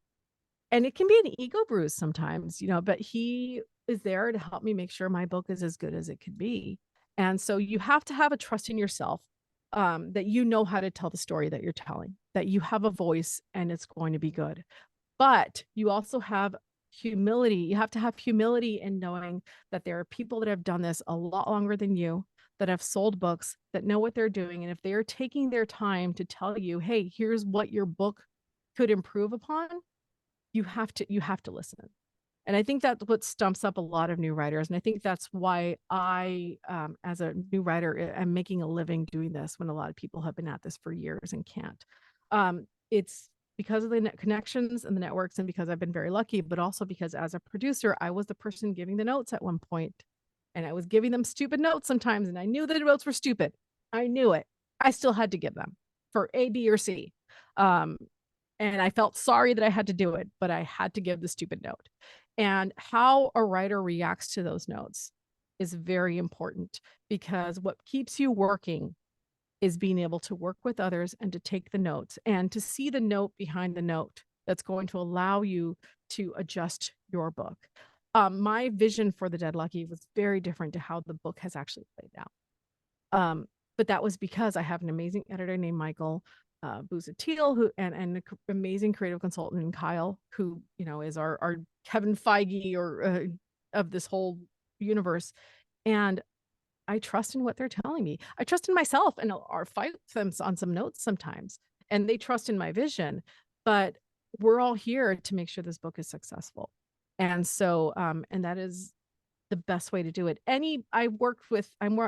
[SPEAKER 3] it can be an ego bruise sometimes, but he is there to help me make sure my book is as good as it could be. And so you have to have a trust in yourself that you know how to tell the story that you're telling, that you have a voice and it's going to be good. But you also have humility. You have to have humility in knowing that there are people that have done this a lot longer than you, that have sold books, that know what they're doing. And if they are taking their time to tell you, hey, here's what your book could improve upon, you have to listen. And I think that's what stumps up a lot of new writers. And I think that's why I, as a new writer, am making a living doing this when a lot of people have been at this for years and can't. It's because of the connections and the networks, and because I've been very lucky, but also because as a producer, I was the person giving the notes at one point, and I was giving them stupid notes sometimes, and I knew that the notes were stupid. I knew it. I still had to give them for A, B, or C. And I felt sorry that I had to do it, but I had to give the stupid note. And how a writer reacts to those notes is very important, because what keeps you working is being able to work with others and to take the notes and to see the note behind the note that's going to allow you to adjust your book. My vision for The Dead Lucky was very different to how the book has actually played out. But that was because I have an amazing editor named Michael Buzatil, who and an amazing creative consultant in Kyle, who is our Kevin Feige or of this whole universe. And I trust in what they're telling me. I trust in myself, and I'll fight them on some notes sometimes. and they trust in my vision, but we're all here to make sure this book is successful. And so, and that is the best way to do it. I'm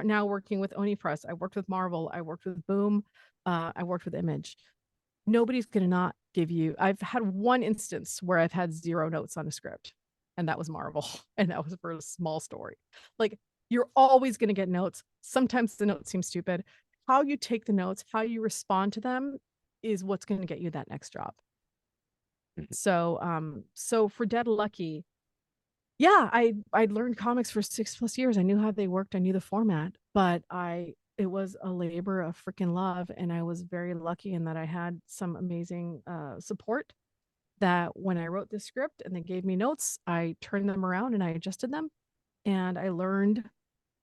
[SPEAKER 3] now working with Oni Press. I worked with Marvel. I worked with Boom. I worked with Image. Nobody's going to not give you. I've had one instance where I've had 0 notes on a script, and that was Marvel. And that was for a small story. Like, you're always going to get notes. Sometimes the notes seem stupid. How you take the notes, how you respond to them is what's going to get you that next job. So for Dead Lucky, yeah, I'd learned comics for 6+ years. I knew how they worked. I knew the format, but it was a labor of freaking love. And I was very lucky in that I had some amazing support that when I wrote this script and they gave me notes, I turned them around and I adjusted them. And I learned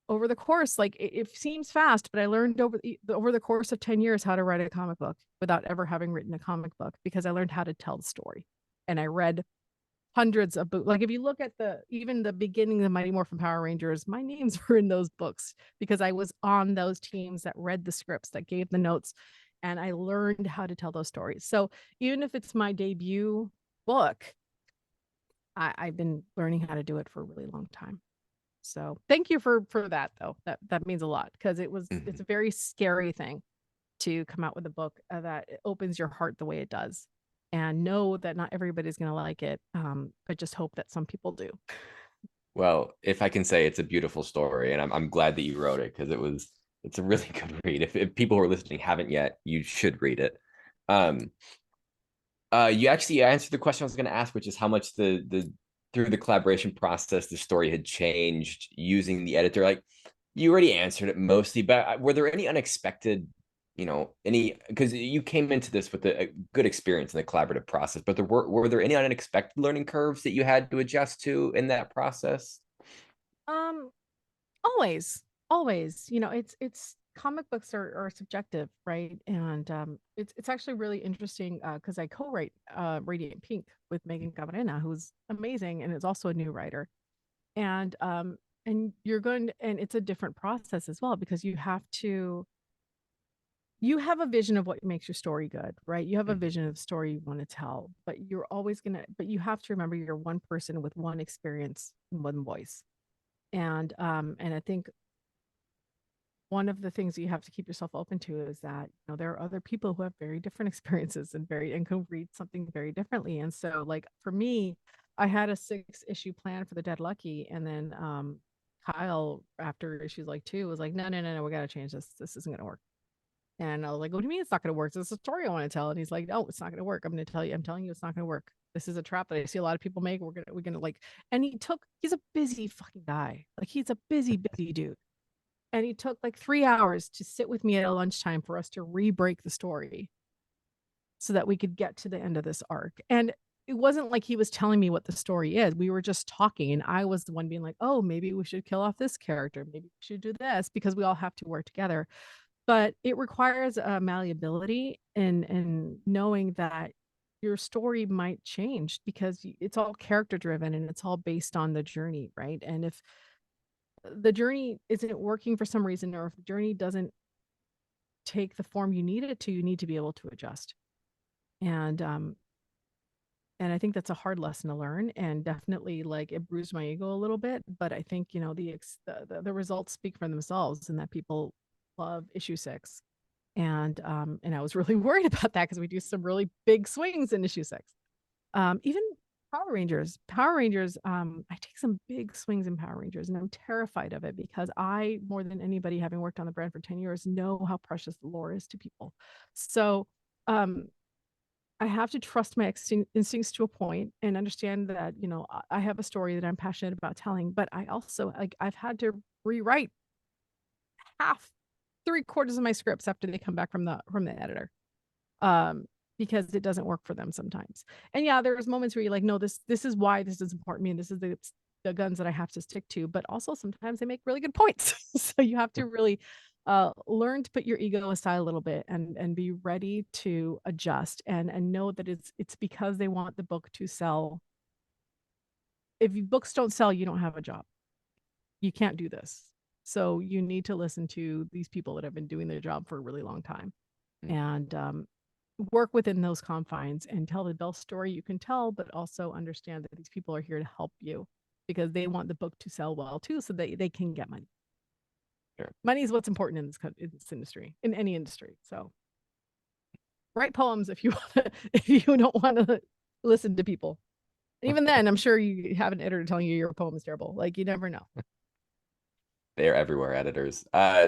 [SPEAKER 3] over the course, like it seems fast, but I learned over the course of 10 years how to write a comic book without ever having written a comic book, because I learned how to tell the story. And I read hundreds of books. Like, if you look at even the beginning of the Mighty Morphin Power Rangers, my names were in those books because I was on those teams that read the scripts, that gave the notes, and I learned how to tell those stories. So even if it's my debut book, I've been learning how to do it for a really long time. So thank you for that, though. That means a lot, because it's a very scary thing to come out with a book that opens your heart the way it does. And know that not everybody's going to like it, but just hope that some people do.
[SPEAKER 2] Well, if I can say, it's a beautiful story, and I'm glad that you wrote it, because it's a really good read. If people who are listening haven't yet, you should read it. You actually answered the question I was going to ask, which is how much through the collaboration process the story had changed using the editor. Like, you already answered it mostly, but were there any unexpected, because you came into this with a good experience in the collaborative process, but were there any unexpected learning curves that you had to adjust to in that process?
[SPEAKER 3] Always, it's comic books are subjective, right? And it's actually really interesting because I co-write Radiant Pink with Megan Camarena, who's amazing and is also a new writer. And and it's a different process as well, because you have a vision of what makes your story good, right? You have a vision of the story you want to tell, but you have to remember you're one person with one experience and one voice. And I think one of the things that you have to keep yourself open to is that, there are other people who have very different experiences and can read something very differently. And so, like, for me, I had a 6-issue plan for the Dead Lucky, and then Kyle, after issues like 2, was like, no, no, no, no, we got to change this. This isn't going to work. And I was like, what do you mean it's not going to work? This is a story I want to tell. And he's like, no, it's not going to work. I'm telling you, it's not going to work. This is a trap that I see a lot of people make. We're going to like, and he's a busy fucking guy. Like, he's a busy dude. And he took like 3 hours to sit with me at a lunchtime for us to re-break the story so that we could get to the end of this arc. And it wasn't like he was telling me what the story is. We were just talking, and I was the one being like, oh, maybe we should kill off this character. Maybe we should do this, because we all have to work together. But it requires malleability and knowing that your story might change, because it's all character driven and it's all based on the journey, right? And if the journey isn't working for some reason, or if the journey doesn't take the form you need it to, you need to be able to adjust. And I think that's a hard lesson to learn, and definitely, like, it bruised my ego a little bit. But I think, the results speak for themselves, and that people love issue 6. And I was really worried about that, because we do some really big swings in issue 6. Even Power Rangers, I take some big swings in Power Rangers, and I'm terrified of it, because I, more than anybody, having worked on the brand for 10 years, know how precious the lore is to people. So I have to trust my instincts to a point, and understand that, I have a story that I'm passionate about telling, but I also, like, I've had to rewrite half, 3/4 of my scripts after they come back from the editor. Because it doesn't work for them sometimes. And yeah, there's moments where you're like, no, this is why this is important to me, and this is the guns that I have to stick to. But also sometimes they make really good points. So you have to really learn to put your ego aside a little bit, and be ready to adjust, and know that it's because they want the book to sell. If books don't sell, you don't have a job. You can't do this. So you need to listen to these people that have been doing their job for a really long time. And work within those confines and tell the best story you can tell, but also understand that these people are here to help you because they want the book to sell well too, so that they can get money.
[SPEAKER 2] Sure.
[SPEAKER 3] Money is what's important in this industry, in any industry. So write poems if you if you don't want to listen to people. Even then, I'm sure you have an editor telling you your poem is terrible. Like, you never know.
[SPEAKER 2] They're everywhere, editors.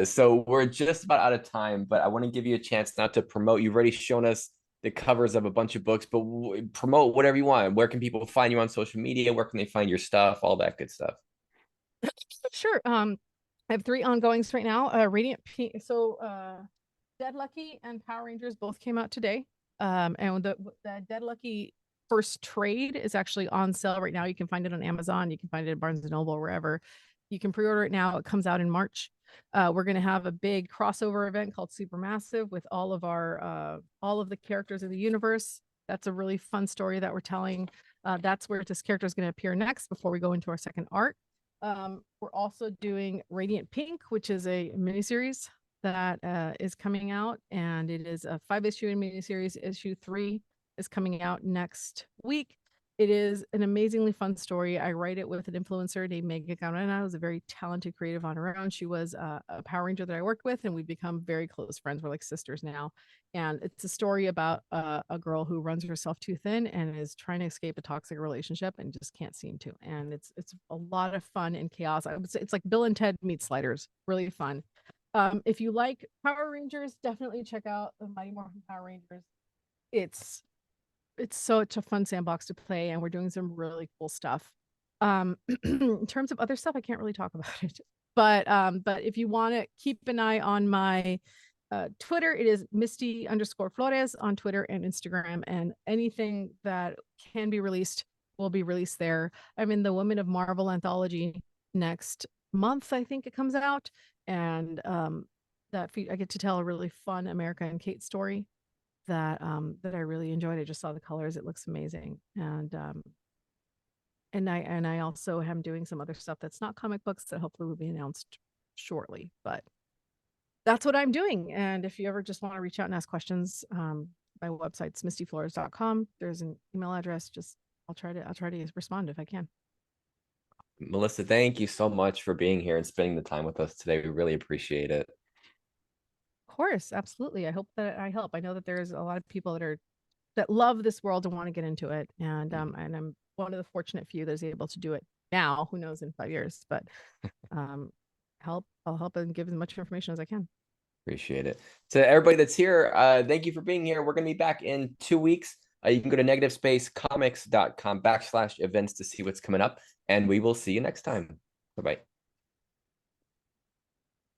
[SPEAKER 2] So we're just about out of time, but I want to give you a chance now to promote. You've already shown us the covers of a bunch of books, but promote whatever you want. Where can people find you on social media? Where can they find your stuff? All that good stuff.
[SPEAKER 3] Sure. I have 3 ongoings right now. Radiant P. So Dead Lucky and Power Rangers both came out today. And the Dead Lucky first trade is actually on sale right now. You can find it on Amazon. You can find it at Barnes and Noble, wherever. You can pre-order it now. It comes out in March. We're going to have a big crossover event called Supermassive with all of the characters of the universe. That's a really fun story that we're telling. That's where this character is going to appear next before we go into our second arc. We're also doing Radiant Pink, which is a miniseries that is coming out, and it is a 5-issue miniseries. Issue 3 is coming out next week. It is an amazingly fun story. I write it with an influencer named Megan Gaurena, who's a very talented creative on her own. She was a Power Ranger that I worked with, and we've become very close friends. We're like sisters now. And it's a story about a girl who runs herself too thin and is trying to escape a toxic relationship and just can't seem to. And it's a lot of fun and chaos. I would say it's like Bill and Ted meet Sliders. Really fun. If you like Power Rangers, definitely check out the Mighty Morphin Power Rangers. It's such a fun sandbox to play, and we're doing some really cool stuff. In terms of other stuff, I can't really talk about it. But if you want to keep an eye on my Twitter, it is Misty_Flores on Twitter and Instagram, and anything that can be released will be released there. I'm in the Women of Marvel anthology next month, I think it comes out, and I get to tell a really fun America and Kate story that I really enjoyed. I just saw the colors; it looks amazing, and I also am doing some other stuff that's not comic books that hopefully will be announced shortly. But that's what I'm doing. And if you ever just want to reach out and ask questions, my website's mistyflores.com. There's an email address. Just I'll try to respond if I can.
[SPEAKER 2] Melissa, thank you so much for being here and spending the time with us today. We really appreciate it.
[SPEAKER 3] Of course, absolutely. I hope that I help. I know that there's a lot of people that love this world and want to get into it, and I'm one of the fortunate few that's able to do it now. Who knows in 5 years? But I'll help and give as much information as I can.
[SPEAKER 2] Appreciate it. To everybody that's here, thank you for being here. We're going to be back in 2 weeks. You can go to negativeSpaceComics.com/events to see what's coming up, and we will see you next time. Bye-bye.